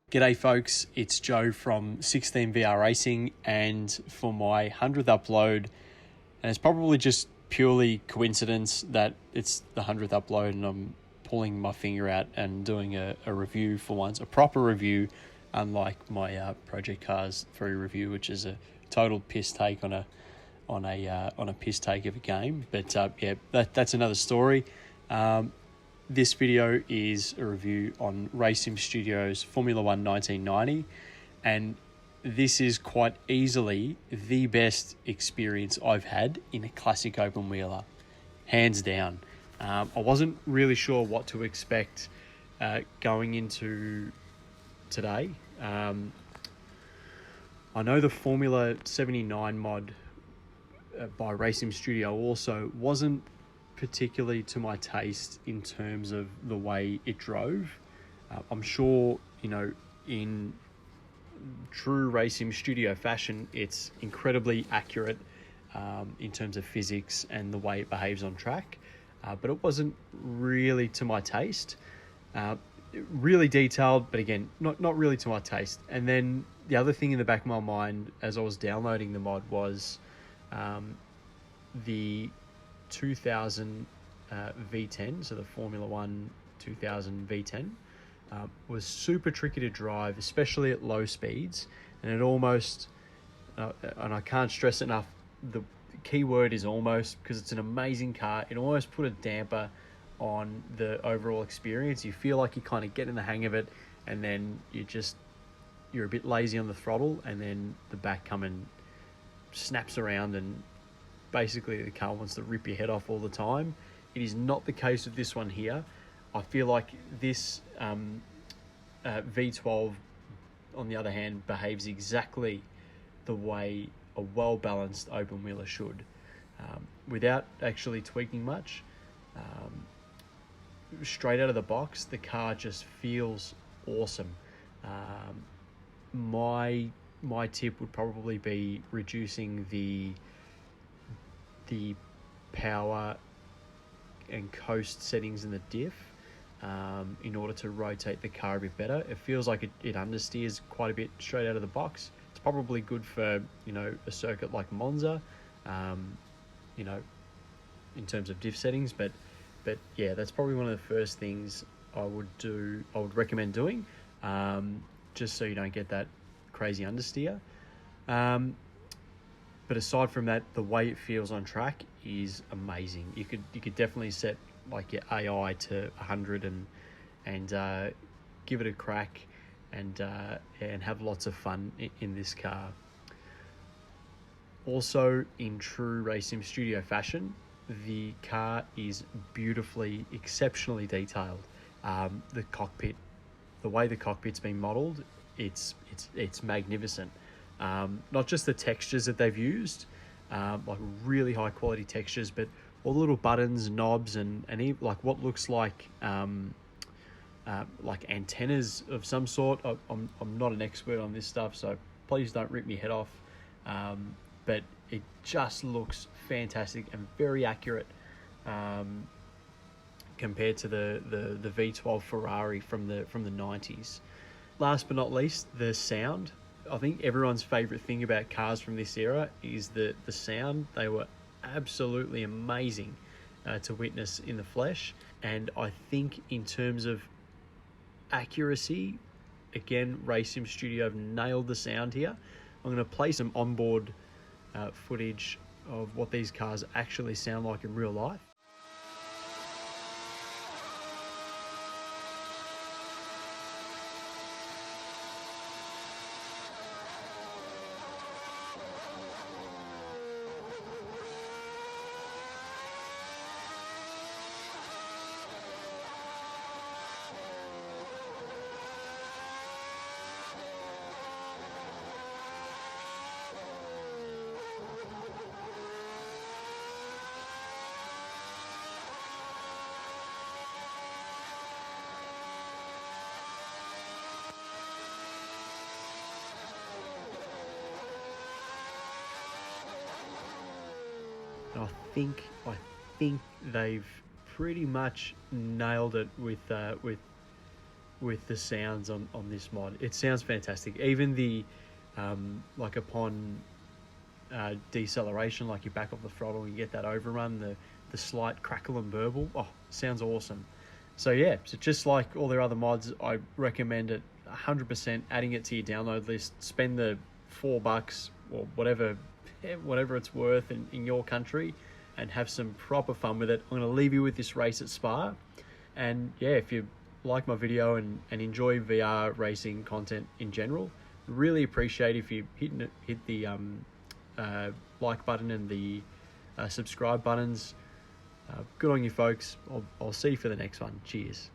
G'day folks, it's Joe from 16VR Racing, and for my 100th upload, and it's probably just purely coincidence that it's the 100th upload and I'm pulling my finger out and doing a review for once, a proper review, unlike my Project Cars 3 review, which is a total piss take on a piss take of a game. But yeah, that's another story. This video is a review on Racing Studios Formula 1 1990, and this is quite easily the best experience I've had in a classic open wheeler, hands down. I wasn't really sure what to expect going into today. I know the Formula 79 mod by Racing Studio also wasn't particularly to my taste in terms of the way it drove. I'm sure, in true Racing Studio fashion, it's incredibly accurate in terms of physics and the way it behaves on track, but it wasn't really to my taste. Really detailed, but again, not really to my taste. And then the other thing in the back of my mind as I was downloading the mod was the 2000 V10, so the Formula 1 2000 V10 was super tricky to drive, especially at low speeds, and it almost and I can't stress enough, the key word is almost, because it's an amazing car. It almost put a damper on the overall experience. You feel like you kind of get in the hang of it, and then you're a bit lazy on the throttle, and then the back coming snaps around and basically the car wants to rip your head off all the time. It is not the case with this one here. I feel like this V12, on the other hand, behaves exactly the way a well-balanced open wheeler should, without actually tweaking much. Straight out of the box, the car just feels awesome. My tip would probably be reducing the power and coast settings in the diff in order to rotate the car a bit better. It feels like it understeers quite a bit straight out of the box. It's probably good for a circuit like Monza, in terms of diff settings, but yeah, that's probably one of the first things I would recommend doing, just so you don't get that crazy understeer. But aside from that, the way it feels on track is amazing. You could definitely set like your AI to 100 and give it a crack and have lots of fun in this car. Also, in true Racing Studio fashion, the car is beautifully, exceptionally detailed. The cockpit, the way the cockpit's been modeled, it's magnificent. Not just the textures that they've used, like really high quality textures, but all the little buttons, knobs, and even like what looks like antennas of some sort. I'm not an expert on this stuff, so please don't rip me head off. But it just looks fantastic and very accurate compared to the V12 Ferrari from the 90s. Last but not least, the sound. I think everyone's favorite thing about cars from this era is the sound. They were absolutely amazing to witness in the flesh. And I think in terms of accuracy, again, Racing Studio have nailed the sound here. I'm going to play some onboard footage of what these cars actually sound like in real life. And I think they've pretty much nailed it with with the sounds on this mod. It sounds fantastic. Even the like upon deceleration, like you back off the throttle and you get that overrun, the slight crackle and burble. Oh, sounds awesome. So yeah, so just like all their other mods, I recommend it 100%, adding it to your download list. Spend the $4 or whatever it's worth in your country, and have some proper fun with it. I'm going to leave you with this race at Spa. And yeah, if you like my video and enjoy VR racing content in general, really appreciate if you hit the like button and the subscribe buttons. Good on you, folks. I'll see you for the next one. Cheers.